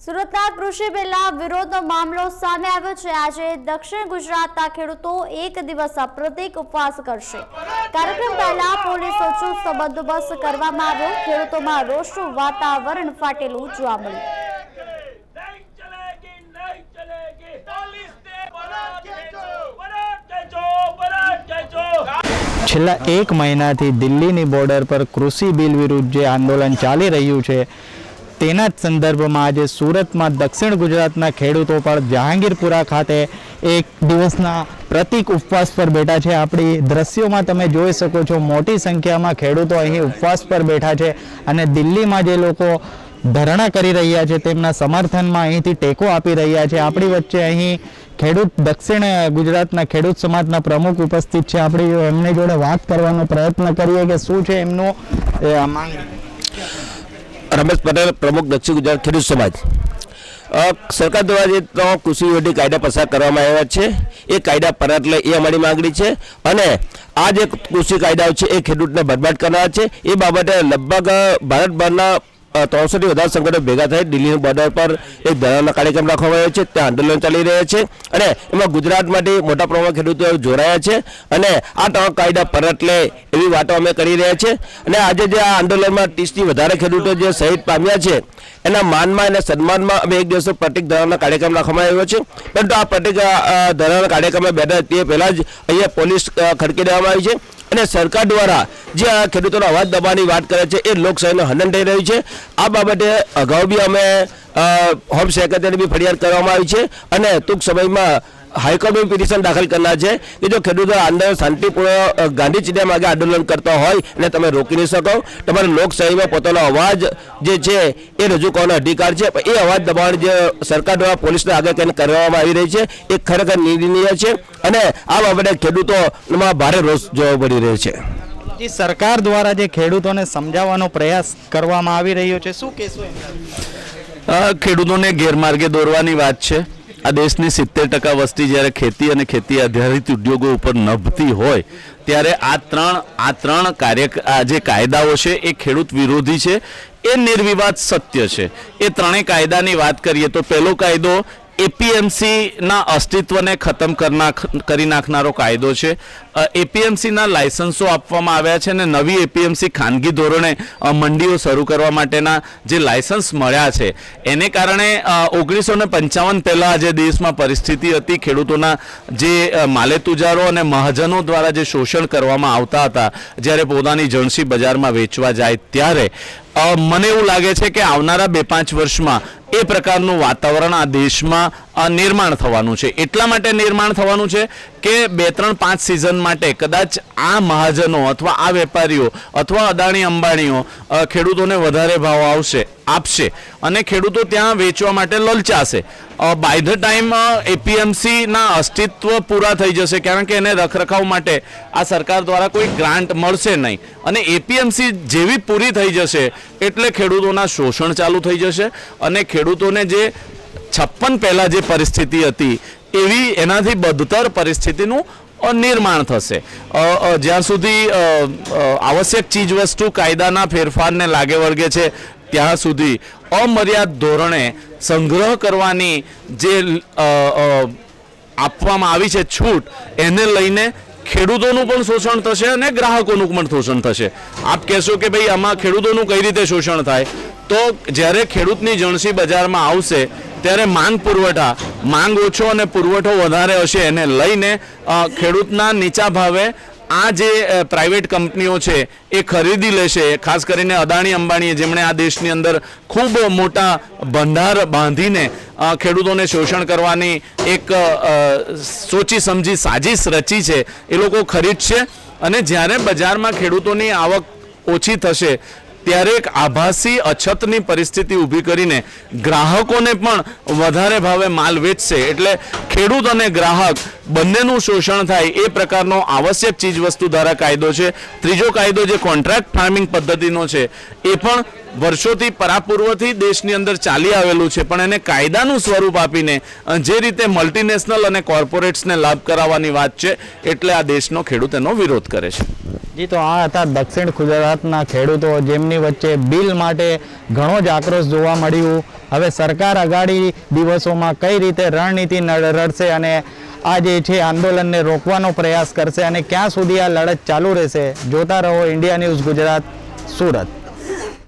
સુરતના કૃષિ બિલના વિરોધનો મામલો સામે આવ્યો છે। આજે દક્ષિણ ગુજરાતના ખેડૂતો એક દિવસ પ્રતીક ઉપવાસ કરશે। કાર્યક્રમ પહેલા પોલીસનો ચુસ્ત બંદોબસ્ત કરવામાં આવ્યો। ખેડૂતોમાં રોષનું વાતાવરણ ફાટેલું જોવા મળ્યું। છેલ્લા એક મહિનાથી દિલ્હીની બોર્ડર પર કૃષિ બિલ વિરુદ્ધ જે આંદોલન ચાલી રહ્યું છે તેના જ સંદર્ભમાં આજે સુરતમાં દક્ષિણ ગુજરાતના ખેડૂતો પણ જહાંગીરપુરા ખાતે એક દિવસના પ્રતીક ઉપવાસ પર બેઠા છે। આપણી દ્રશ્યોમાં તમે જોઈ શકો છો મોટી સંખ્યામાં ખેડૂતો અહીં ઉપવાસ પર બેઠા છે અને દિલ્હીમાં જે લોકો ધરણા કરી રહ્યા છે તેમના સમર્થનમાં અહીંથી ટેકો આપી રહ્યા છે। આપણી વચ્ચે અહીં ખેડૂત દક્ષિણ ગુજરાતના ખેડૂત સમાજના પ્રમુખ ઉપસ્થિત છે। આપણે એમની જોડે વાત કરવાનો પ્રયત્ન કરીએ કે શું છે એમનો માંગ। रमेश पटेल प्रमुख दक्षिण गुजरात खेडूत समाज। सरकार द्वारा जे कृषि विरोधी कायदा पसार करवामां आव्या छे ए कायदा परत ले ए अमारी मांगणी छे अने आ जे कृषि कायदाओ छे ए खेडूतने बरबाद करनारा छे। ए बाबते लगभग भारतभરના 300 થી વધારે સંગઠનો ભેગા થઈ દિલ્હી બોર્ડર પર એક ધરણા કાર્યક્રમ રાખવામાં આવ્યો છે। ત્યાં આંદોલન ચાલી રહ્યા છે અને એમાં ગુજરાતમાંથી મોટા પ્રમાણમાં ખેડૂતો જોડાયા છે અને આ ત્રણ કાયદા પરત લે એવી વાતો અમે કરી રહ્યા છે। અને આજે જે આ આંદોલનમાં 30 થી વધારે ખેડૂતો જે શહીદ પામ્યા છે એના માનમાં અને સન્માનમાં અમે એક દિવસનો પ્રતિક ધરણા કાર્યક્રમ રાખવામાં આવ્યો છે। પરંતુ આ પ્રતિક ધરણા કાર્યક્રમમાં બેઠા તે પહેલાં જ અહીંયા પોલીસ ખડકી દેવામાં આવી છે અને સરકાર દ્વારા જે આ ખેડૂતોનો અવાજ દબાવવાની વાત કરે છે એ લોકશાહીનું હનન થઈ રહ્યું છે। આ બાબતે અગાઉ બી અમે હોમ સેક્રેટરીને બી ફરિયાદ કરવામાં આવી છે અને ટૂંક સમયમાં હાઈકોર્ટમાં પિટિશન દાખલ કરનાર છે કે જો ખેડૂતો આંદોલન શાંતિપૂર્ણ ગાંધી ચિહ્ન માગે આંદોલન કરતા હોય અને તમે રોકી નહીં શકો, તમારે લોકશાહીમાં પોતાનો અવાજ જે છે એ રજૂ કરવાનો અધિકાર છે, એ અવાજ દબાવવાની જે સરકાર દ્વારા પોલીસને આગળ કરીને કરવામાં આવી રહી છે એ ખરેખર નિંદનીય છે અને આ બાબતે ખેડૂતોમાં ભારે રોષ જોવા મળી રહ્યો છે। સરકાર દ્વારા જે ખેડૂતોને સમજાવવાનો પ્રયાસ કરવામાં આવી રહ્યો છે શું કહેશો? ખેડૂતોને ગેરમાર્ગે દોરવાની વાત છે। આ દેશની 70% વસ્તી જ્યારે ખેતી અને ખેતી આધારિત ઉદ્યોગો ઉપર નભતી હોય ત્યારે આ ત્રણ જે કાયદાઓ છે એ ખેડૂત વિરોધી છે, એ નિર્વિવાદ સત્ય છે। એ ત્રણેય કાયદાની વાત કરીએ તો પહેલો કાયદો એપીએમસીના અસ્તિત્વને ખતમ કરી નાખનારો કાયદો છે। એપીએમસીના લાયસન્સો આપવામાં આવ્યા છે અને નવી એપીએમસી ખાનગી ધોરણે મંડીઓ શરૂ કરવા માટેના જે લાયસન્સ મળ્યા છે એને કારણે 1955 પહેલાં જે દેશમાં પરિસ્થિતિ હતી, ખેડૂતોના જે માલેતુજારો અને મહાજનો દ્વારા જે શોષણ કરવામાં આવતા હતા, જ્યારે પોતાની જણસી બજારમાં વેચવા જાય ત્યારે મને એવું લાગે છે કે આવનારા 2-5 વર્ષમાં એ પ્રકારનું વાતાવરણ આ દેશમાં નિર્માણ થવાનું છે। એટલા માટે નિર્માણ થવાનું છે કે 2-3-5 સિઝન માટે કદાચ આ મહાજનો અથવા આ વેપારીઓ અથવા અદાણી અંબાણીઓ ખેડૂતોને વધારે ભાવ આપશે અને ખેડૂતો ત્યાં વેચવા માટે લલચાશે। બાય ધ ટાઈમ એપીએમસીના અસ્તિત્વ પૂરા થઈ જશે, કારણ કે એને રખરખાવ માટે આ સરકાર દ્વારા કોઈ ગ્રાન્ટ મળશે નહીં અને એપીએમસી જેવી પૂરી થઈ જશે એટલે ખેડૂતોના શોષણ ચાલુ થઈ જશે અને ખેડૂતોને જે 56 પહેલાં જે પરિસ્થિતિ હતી એવી એનાથી બદતર પરિસ્થિતિનું નિર્માણ થશે। જ્યાં સુધી આવશ્યક ચીજવસ્તુ કાયદાના ફેરફારને લાગે વળગે છે ત્યાં સુધી અમર્યાદ ધોરણે સંગ્રહ કરવાની જે આપવામાં આવી છે છૂટ, એને લઈને ખેડૂતોનું પણ શોષણ થશે અને ગ્રાહકોનું પણ શોષણ થશે। આપ કહેશો કે ભાઈ આમાં ખેડૂતોનું કઈ રીતે શોષણ થાય, તો જ્યારે ખેડૂતની જણસી બજારમાં આવશે ત્યારે માંગ ઓછો અને પુરવઠો વધારે હશે, એને લઈને ખેડૂતના નીચા ભાવે આ જે પ્રાઇવેટ કંપનીઓ છે એ ખરીદી લેશે। ખાસ કરીને અદાણી અંબાણીએ જેમણે આ દેશની અંદર ખૂબ મોટા ભંડાર બાંધીને ખેડૂતોને શોષણ કરવાની એક સોચી સમજી સાજિશ રચી છે, એ લોકો ખરીદશે અને જ્યારે બજારમાં ખેડૂતોની આવક ઓછી થશે ત્યારે એક આભાસી અછતની પરિસ્થિતિ ઊભી કરીને ગ્રાહકોને પણ વધારે ભાવે માલ વેચશે, એટલે ખેડૂત અને ગ્રાહક બંનેનું શોષણ થાય એ પ્રકારનો આવશ્યક ચીજવસ્તુ ધારા કાયદો છે। ત્રીજો કાયદો જે કોન્ટ્રાક્ટ ફાર્મિંગ પદ્ધતિનો છે એ પણ વર્ષોથી પરાપૂર્વથી દેશની અંદર ચાલી આવેલું છે, પણ એને કાયદાનું સ્વરૂપ આપીને જે રીતે મલ્ટીનેશનલ અને કોર્પોરેટ્સને લાભ કરાવવાની વાત છે એટલે આ દેશનો ખેડૂત એનો વિરોધ કરે છે। જી, તો આ હતા દક્ષિણ ગુજરાતના ખેડૂતો જેમની વચ્ચે બિલ માટે ઘણો જ આક્રોશ જોવા મળ્યું। હવે સરકાર આગામી દિવસોમાં કઈ રીતે રણનીતિ રડશે અને આ જે છે આંદોલનને રોકવાનો પ્રયાસ કરશે અને ક્યાં સુધી આ લડત ચાલુ રહેશે. જોતા રહો ઇન્ડિયા ન્યૂઝ ગુજરાત, સુરત.